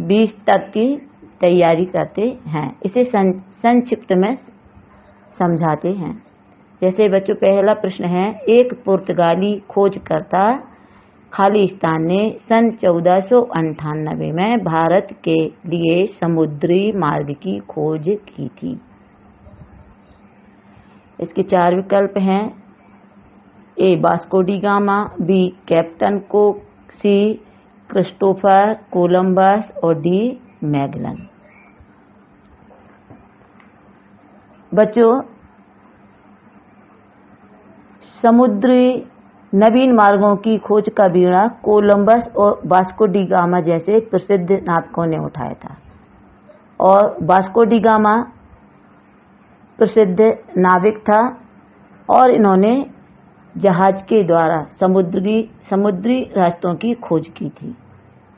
20 तक की तैयारी करते हैं। इसे संक्षिप्त में समझाते हैं। जैसे बच्चों पहला प्रश्न है, एक पुर्तगाली खोजकर्ता खालिस्तान ने सन 1498 में भारत के लिए समुद्री मार्ग की खोज की थी। इसके 4 विकल्प हैं। A Vasco da Gama, B Captain Cook, C Christopher Columbus और डी मैगलन। बच्चों समुद्री नवीन मार्गों की खोज का बीड़ा कोलंबस और वास्को डी गामा जैसे प्रसिद्ध नाविकों ने उठाया था। और वास्को डी गामा प्रसिद्ध नाविक था और इन्होंने जहाज के द्वारा समुद्री रास्तों की खोज की थी।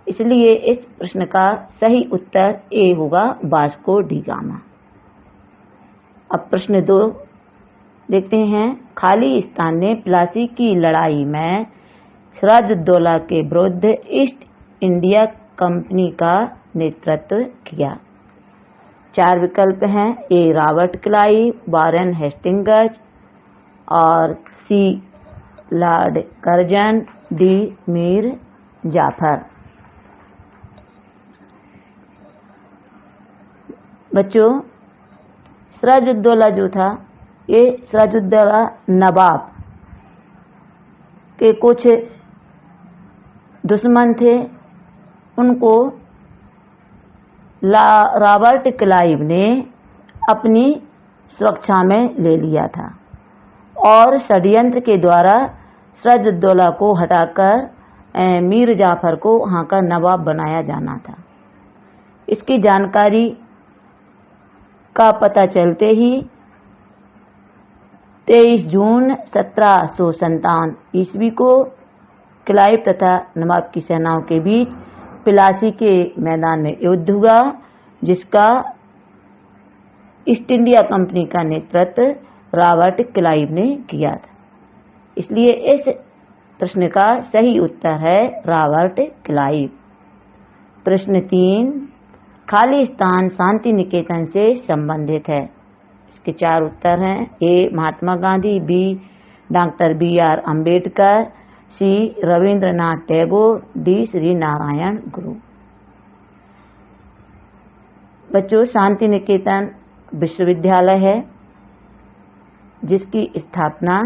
इसलिए इस प्रश्न का सही उत्तर ए होगा, वास्को डी गामा। अब प्रश्न 2 देखते हैं। खालिस्तान ने प्लासी की लड़ाई में सिराजुद्दौला के विरुद्ध ईस्ट इंडिया कंपनी का नेतृत्व किया। 4 विकल्प हैं। A Robert Clive, Warren Hastings और C Lord Curzon, D Mir Jafar. बच्चों सिराजुद्दौला जो था, ये सिराजुद्दौला नवाब के कुछ दुश्मन थे, उनको रॉबर्ट क्लाइव ने अपनी सुरक्षा में ले लिया था और षड्यंत्र के द्वारा सिराजुद्दौला को हटाकर मीर जाफर को वहाँ का नवाब बनाया जाना था। इसकी जानकारी का पता चलते ही 23 जून 1757 ईस्वी को क्लाइव तथा नवाब की सेनाओं के बीच प्लासी के मैदान में युद्ध हुआ, जिसका ईस्ट इंडिया कंपनी का नेतृत्व रॉबर्ट क्लाइव ने किया था। इसलिए इस प्रश्न का सही उत्तर है रॉबर्ट क्लाइव। प्रश्न 3, खालिस्तान शांति निकेतन से संबंधित है। इसके 4 उत्तर हैं। A Mahatma Gandhi, B doctor BR Ambedkar, C Rabindranath Tagore, D Shri Narayana Guru. बच्चों शांति निकेतन विश्वविद्यालय है जिसकी स्थापना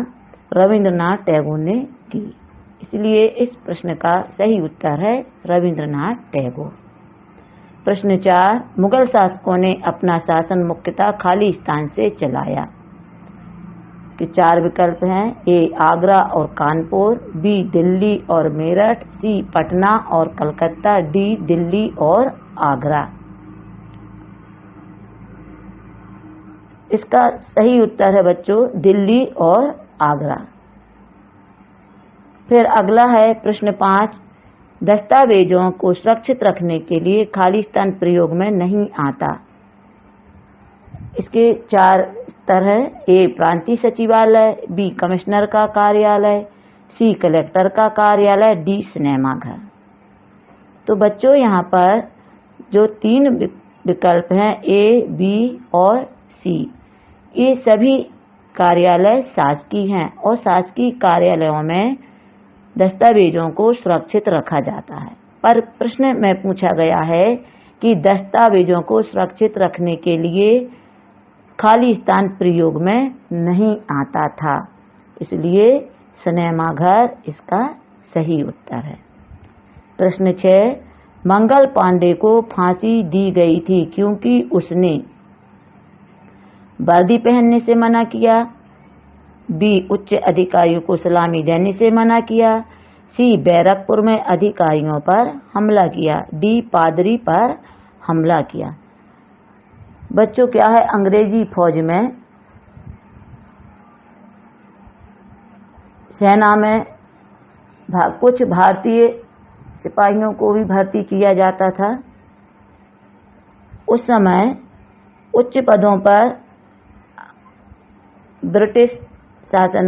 रविंद्रनाथ टैगोर ने की। इसलिए इस प्रश्न का सही उत्तर है रविंद्रनाथ टैगोर। प्रश्न 4, मुगल शासकों ने अपना शासन मुख्यतः खालिस्तान से चलाया। के 4 विकल्प हैं। ए आगरा और कानपुर, बी दिल्ली और मेरठ, सी पटना और कलकत्ता, डी दिल्ली और आगरा। इसका सही उत्तर है बच्चों दिल्ली और आगरा। फिर अगला है प्रश्न 5, दस्तावेजों को सुरक्षित रखने के लिए खालिस्तान प्रयोग में नहीं आता। इसके 4 उत्तर है। ए प्रांतीय सचिवालय, बी कमिश्नर का कार्यालय, सी कलेक्टर का कार्यालय, डी सिनेमाघर। तो बच्चों यहाँ पर जो 3 विकल्प हैं ए, बी और सी, ये सभी कार्यालय शासकीय हैं और शासकीय कार्यालयों में दस्तावेजों को सुरक्षित रखा जाता है। पर प्रश्न में पूछा गया है कि दस्तावेजों को सुरक्षित रखने के लिए खालिस्तान प्रयोग में नहीं आता था, इसलिए सिनेमाघर इसका सही उत्तर है। प्रश्न 6, मंगल पांडे को फांसी दी गई थी क्योंकि उसने वर्दी पहनने से मना किया, बी उच्च अधिकारियों को सलामी देने से मना किया, सी बैरकपुर में अधिकारियों पर हमला किया, डी पादरी पर हमला किया। बच्चों क्या है, अंग्रेजी फौज में सेना में कुछ भारतीय सिपाहियों को भी भर्ती किया जाता था। उस समय उच्च पदों पर ब्रिटिश शासन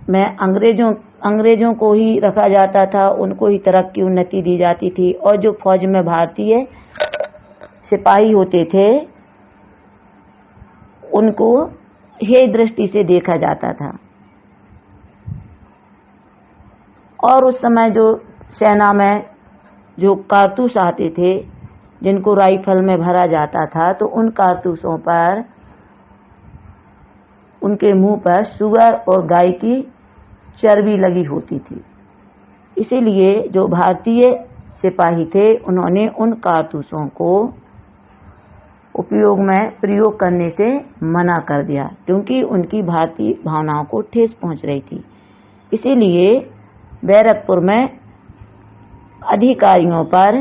में अंग्रेजों को ही रखा जाता था, उनको ही तरक्की उन्नति दी जाती थी, और जो फौज में भारतीय सिपाही होते थे उनको हे दृष्टि से देखा जाता था। और उस समय जो सेना में जो कारतूस आते थे जिनको राइफल में भरा जाता था, तो उन कारतूसों पर उनके मुंह पर सुअर और गाय की चर्बी लगी होती थी। इसीलिए जो भारतीय सिपाही थे उन्होंने उन कारतूसों को प्रयोग करने से मना कर दिया, क्योंकि उनकी भारतीय भावनाओं को ठेस पहुंच रही थी। इसीलिए बैरकपुर में अधिकारियों पर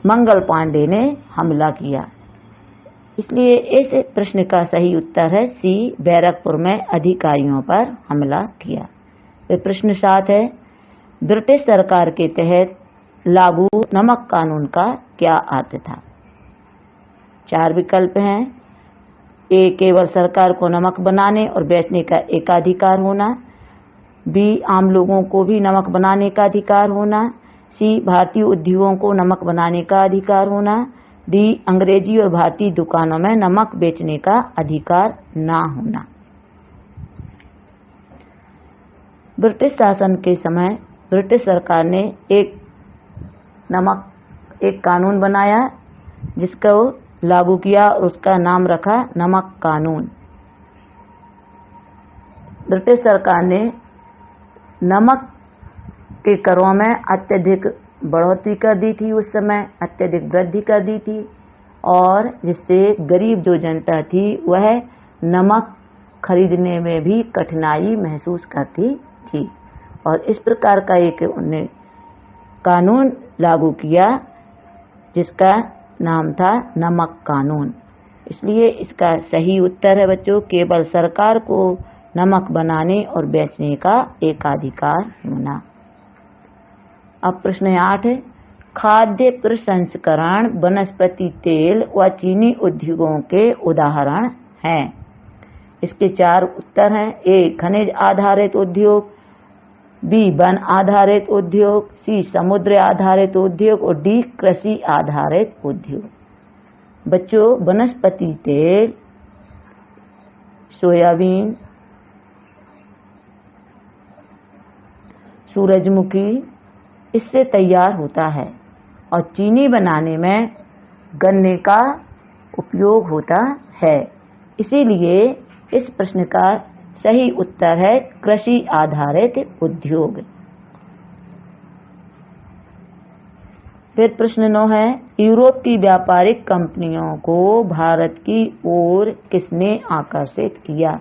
मंगल पांडे ने हमला किया। इसलिए इस प्रश्न का सही उत्तर है सी, बैरकपुर में अधिकारियों पर हमला किया। फिर प्रश्न 7 है, ब्रिटिश सरकार के तहत लागू नमक कानून का क्या अर्थ था? 4 विकल्प हैं। ए, केवल सरकार को नमक बनाने और बेचने का एकाधिकार होना। बी, आम लोगों को भी नमक बनाने का अधिकार होना। सी, भारतीय उद्योगों को नमक बनाने का अधिकार होना। डी, अंग्रेजी और भारतीय दुकानों में नमक बेचने का अधिकार ना होना। ब्रिटिश शासन के समय ब्रिटिश सरकार ने एक कानून बनाया जिसको लागू किया और उसका नाम रखा नमक कानून। ब्रिटिश सरकार ने नमक के करों में अत्यधिक बढ़ोतरी कर दी थी, उस समय अत्यधिक वृद्धि कर दी थी, और जिससे गरीब जो जनता थी वह नमक खरीदने में भी कठिनाई महसूस करती थी। और इस प्रकार का एक उन्होंने कानून लागू किया जिसका नाम था नमक कानून। इसलिए इसका सही उत्तर है बच्चों, केवल सरकार को नमक बनाने और बेचने का एकाधिकार होना। अब प्रश्न 8 है, खाद्य प्रसंस्करण वनस्पति तेल व चीनी उद्योगों के उदाहरण हैं। इसके 4 उत्तर हैं। ए, खनिज आधारित उद्योग। बी, वन आधारित उद्योग। सी, समुद्र आधारित उद्योग। और डी, कृषि आधारित उद्योग। बच्चों, वनस्पति तेल सोयाबीन, सूरजमुखी इससे तैयार होता है, और चीनी बनाने में गन्ने का उपयोग होता है। इसीलिए इस प्रश्न का सही उत्तर है कृषि आधारित उद्योग। फिर प्रश्न 9 है, यूरोप की व्यापारिक कंपनियों को भारत की ओर किसने आकर्षित किया?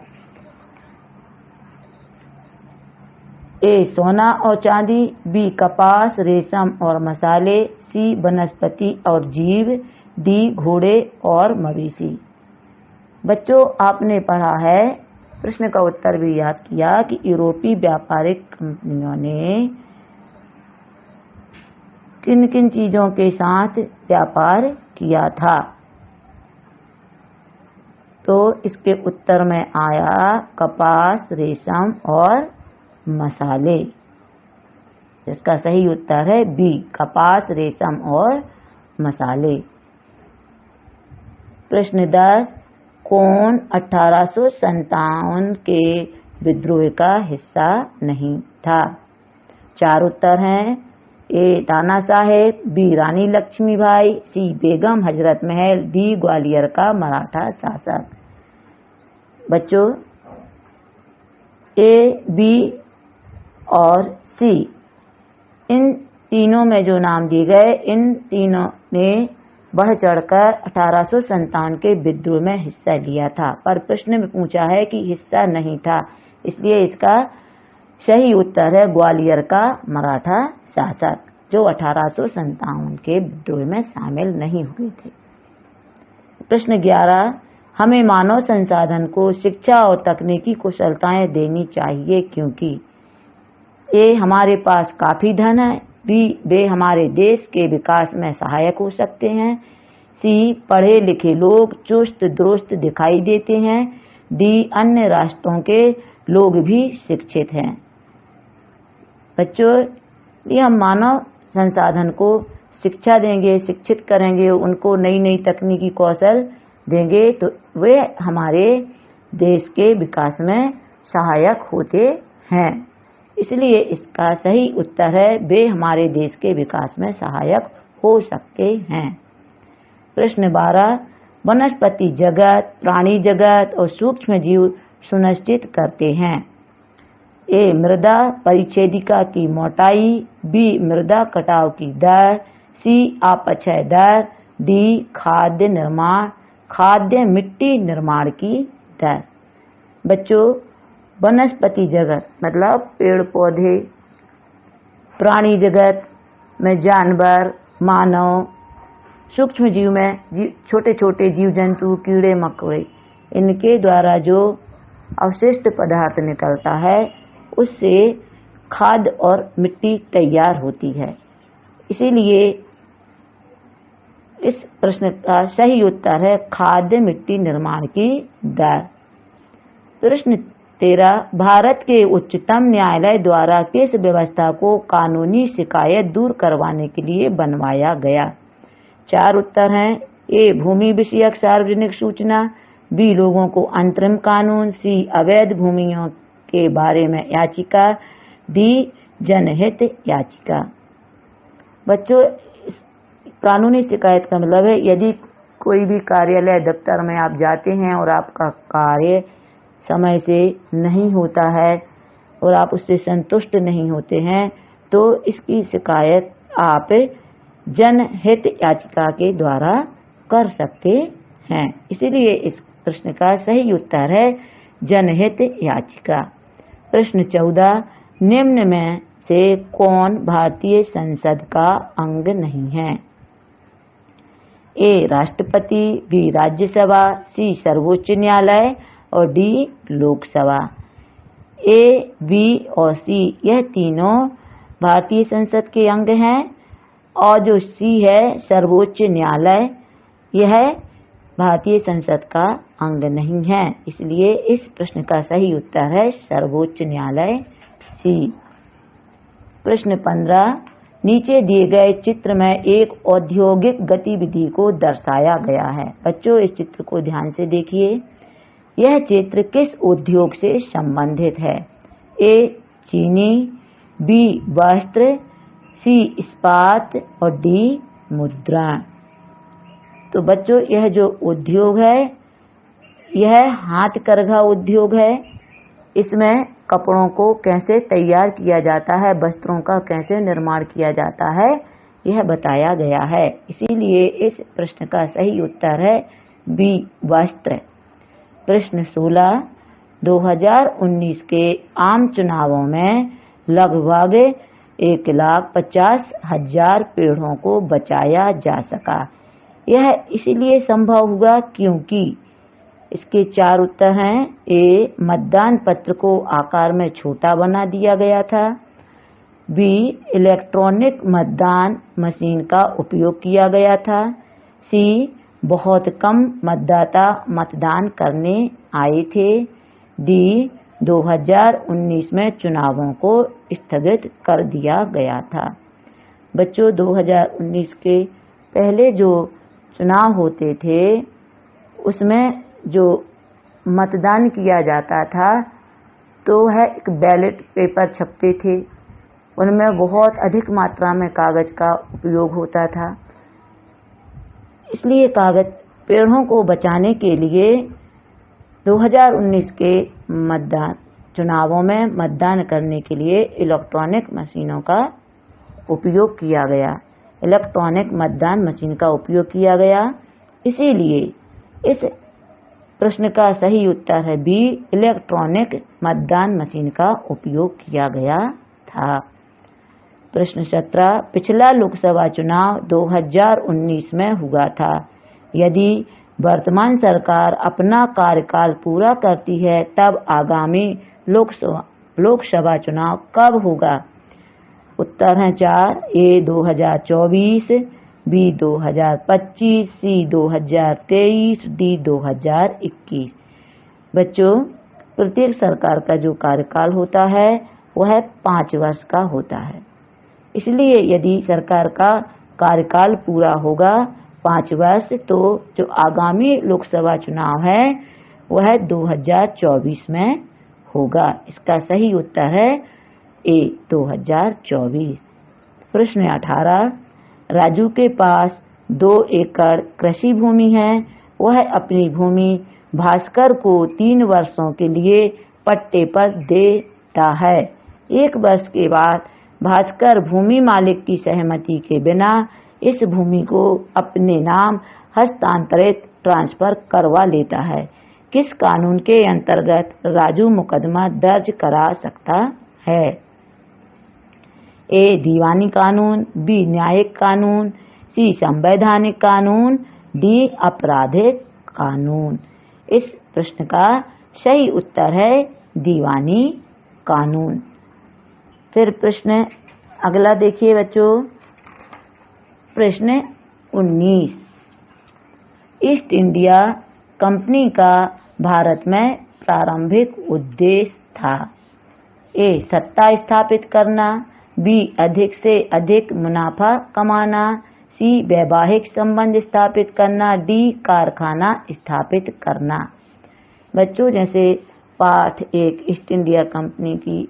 ए, सोना और चांदी। बी, कपास, रेशम और मसाले। सी, वनस्पति और जीव। डी, घोड़े और मवेशी। बच्चों, आपने पढ़ा है, प्रश्न का उत्तर भी याद किया कि यूरोपीय व्यापारिक कंपनियों ने किन किन चीजों के साथ व्यापार किया था। तो इसके उत्तर में आया कपास, रेशम और मसाले। इसका सही उत्तर है बी, कपास, रेशम और मसाले। प्रश्न 10, कौन 1857 के विद्रोह का हिस्सा नहीं था? 4 उत्तर हैं। ए, नाना साहेब। बी, रानी लक्ष्मीबाई। सी, बेगम हजरत महल। डी, ग्वालियर का मराठा शासक। बच्चों, ए, बी और सी इन तीनों में जो नाम दिए गए, इन तीनों ने बढ़ चढ़कर 1857 के विद्रोह में हिस्सा लिया था, पर प्रश्न में पूछा है कि हिस्सा नहीं था, इसलिए इसका सही उत्तर है ग्वालियर का मराठा शासक, जो 1857 के विद्रोह में शामिल नहीं हुए थे। प्रश्न 11, हमें मानव संसाधन को शिक्षा और तकनीकी कुशलताएं देनी चाहिए क्योंकि ए, हमारे पास काफी धन है। बी, वे हमारे देश के विकास में सहायक हो सकते हैं। सी, पढ़े लिखे लोग चुस्त दुरुस्त दिखाई देते हैं। डी, अन्य राष्ट्रों के लोग भी शिक्षित हैं। बच्चों, ये हम मानव संसाधन को शिक्षा देंगे, शिक्षित करेंगे, उनको नई नई तकनीकी कौशल देंगे तो वे हमारे देश के विकास में सहायक होते हैं। इसलिए इसका सही उत्तर है वे हमारे देश के विकास में सहायक हो सकते हैं। प्रश्न 12, वनस्पति जगत, प्राणी जगत और सूक्ष्म जीव सुनिश्चित करते हैं। ए, मृदा परिच्छेदिका की मोटाई, बी, मृदा कटाव की दर, सी, अपक्षय दर, डी, खाद्य मिट्टी निर्माण की दर। बच्चों, वनस्पति जगत मतलब पेड़ पौधे, प्राणी जगत में जानवर, मानव, सूक्ष्म जीव में छोटे छोटे जीव जंतु, कीड़े मकोड़े, इनके द्वारा जो अवशिष्ट पदार्थ निकलता है उससे खाद और मिट्टी तैयार होती है। इसीलिए इस प्रश्न का सही उत्तर है खाद्य मिट्टी निर्माण की दर। प्रश्न 13, भारत के उच्चतम न्यायालय द्वारा किस व्यवस्था को कानूनी शिकायत दूर करवाने के लिए बनवाया गया? 4 उत्तर हैं। ए, भूमि विषयक सार्वजनिक सूचना, बी, लोगों को अंतरिम कानून, सी, अवैध भूमियों के बारे में याचिका, डी, जनहित याचिका। बच्चों, कानूनी शिकायत का मतलब है यदि कोई भी कार्यालय दफ्तर में आप जाते हैं और आपका कार्य समय से नहीं होता है और आप उससे संतुष्ट नहीं होते हैं तो इसकी शिकायत आप जनहित याचिका के द्वारा कर सकते हैं। इसीलिए इस प्रश्न का सही उत्तर है जनहित याचिका। प्रश्न 14, निम्न में से कौन भारतीय संसद का अंग नहीं है? ए, राष्ट्रपति, बी, राज्यसभा, सी, सर्वोच्च न्यायालय और डी, लोकसभा। ए, बी और सी यह तीनों भारतीय संसद के अंग हैं और जो सी है सर्वोच्च न्यायालय, यह भारतीय संसद का अंग नहीं है। इसलिए इस प्रश्न का सही उत्तर है सर्वोच्च न्यायालय, सी। प्रश्न 15, नीचे दिए गए चित्र में एक औद्योगिक गतिविधि को दर्शाया गया है। बच्चों, इस चित्र को ध्यान से देखिए। यह चित्र किस उद्योग से संबंधित है? ए, चीनी, बी, वस्त्र, सी, इस्पात और डी, मुद्रण। तो बच्चों, यह जो उद्योग है यह हाथ करघा उद्योग है। इसमें कपड़ों को कैसे तैयार किया जाता है, वस्त्रों का कैसे निर्माण किया जाता है, यह बताया गया है। इसीलिए इस प्रश्न का सही उत्तर है बी, वस्त्र। प्रश्न 16, 2019 के आम चुनावों में लगभग 1,50,000 पेड़ों को बचाया जा सका। यह इसलिए संभव हुआ क्योंकि इसके 4 उत्तर हैं। ए, मतदान पत्र को आकार में छोटा बना दिया गया था, बी, इलेक्ट्रॉनिक मतदान मशीन का उपयोग किया गया था, सी, बहुत कम मतदाता मतदान करने आए थे, डी, 2019 में चुनावों को स्थगित कर दिया गया था। बच्चों, 2019 के पहले जो चुनाव होते थे उसमें जो मतदान किया जाता था तो है एक बैलेट पेपर छपते थे, उनमें बहुत अधिक मात्रा में कागज का उपयोग होता था। इसलिए कागज पेड़ों को बचाने के लिए 2019 के चुनावों में मतदान करने के लिए इलेक्ट्रॉनिक मशीनों का उपयोग किया गया, इलेक्ट्रॉनिक मतदान मशीन का उपयोग किया गया। इसीलिए इस प्रश्न का सही उत्तर है बी, इलेक्ट्रॉनिक मतदान मशीन का उपयोग किया गया था। प्रश्न 17, पिछला लोकसभा चुनाव 2019 में हुआ था। यदि वर्तमान सरकार अपना कार्यकाल पूरा करती है तब आगामी लोकसभा चुनाव कब होगा? उत्तर हैं 4, ए 2024, बी 2025, सी 2023, डी 2021। बच्चों, प्रत्येक सरकार का जो कार्यकाल होता है वह 5 वर्ष का होता है। इसलिए यदि सरकार का कार्यकाल पूरा होगा 5 वर्ष, तो जो आगामी लोकसभा चुनाव है वह 2024 में होगा। इसका सही उत्तर है ए 2024। प्रश्न 18, राजू के पास 2 एकड़ कृषि भूमि है। वह अपनी भूमि भास्कर को 3 वर्षों के लिए पट्टे पर देता है। 1 वर्ष के बाद भास्कर भूमि मालिक की सहमति के बिना इस भूमि को अपने नाम हस्तांतरित ट्रांसफर करवा लेता है। किस कानून के अंतर्गत राजू मुकदमा दर्ज करा सकता है? ए दीवानी कानून, बी न्यायिक कानून, सी संवैधानिक कानून, डी आपराधिक कानून। इस प्रश्न का सही उत्तर है दीवानी कानून। फिर प्रश्न अगला देखिए बच्चों, प्रश्न 19, ईस्ट इंडिया कंपनी का भारत में प्रारंभिक उद्देश्य था। ए सत्ता स्थापित करना, बी अधिक से अधिक मुनाफा कमाना, सी वैवाहिक संबंध स्थापित करना, डी कारखाना स्थापित करना। बच्चों, जैसे पाठ 1 ईस्ट इंडिया कंपनी की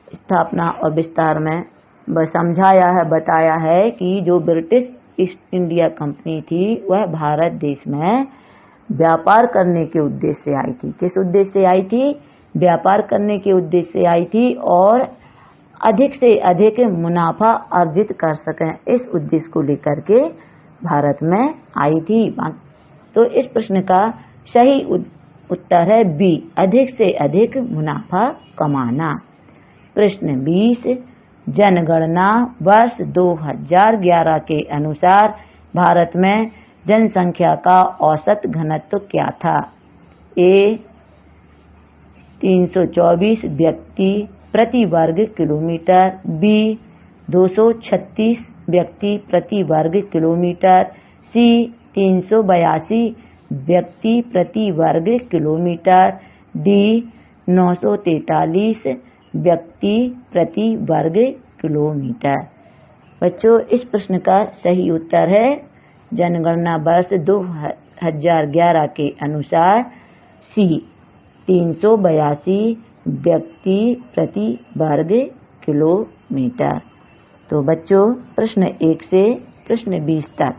स्थापना और विस्तार में समझाया है, बताया है कि जो ब्रिटिश ईस्ट इंडिया कंपनी थी वह भारत देश में व्यापार करने के उद्देश्य से आई थी। किस उद्देश्य से आई थी? व्यापार करने के उद्देश्य से आई थी और अधिक से अधिक मुनाफा अर्जित कर सकें, इस उद्देश्य को लेकर के भारत में आई थी। तो इस प्रश्न का सही उत्तर है बी, अधिक से अधिक मुनाफा कमाना। प्रश्न 20, जनगणना वर्ष 2011 के अनुसार भारत में जनसंख्या का औसत घनत्व क्या था? ए 324 व्यक्ति प्रति वर्ग किलोमीटर, बी 236 व्यक्ति प्रति वर्ग किलोमीटर, सी 382 व्यक्ति प्रति वर्ग किलोमीटर, डी 943 व्यक्ति प्रति वर्ग किलोमीटर। बच्चों, इस प्रश्न का सही उत्तर है जनगणना वर्ष 2011 के अनुसार सी 382 व्यक्ति प्रति वर्ग किलोमीटर। तो बच्चों, प्रश्न 1 से प्रश्न 20 तक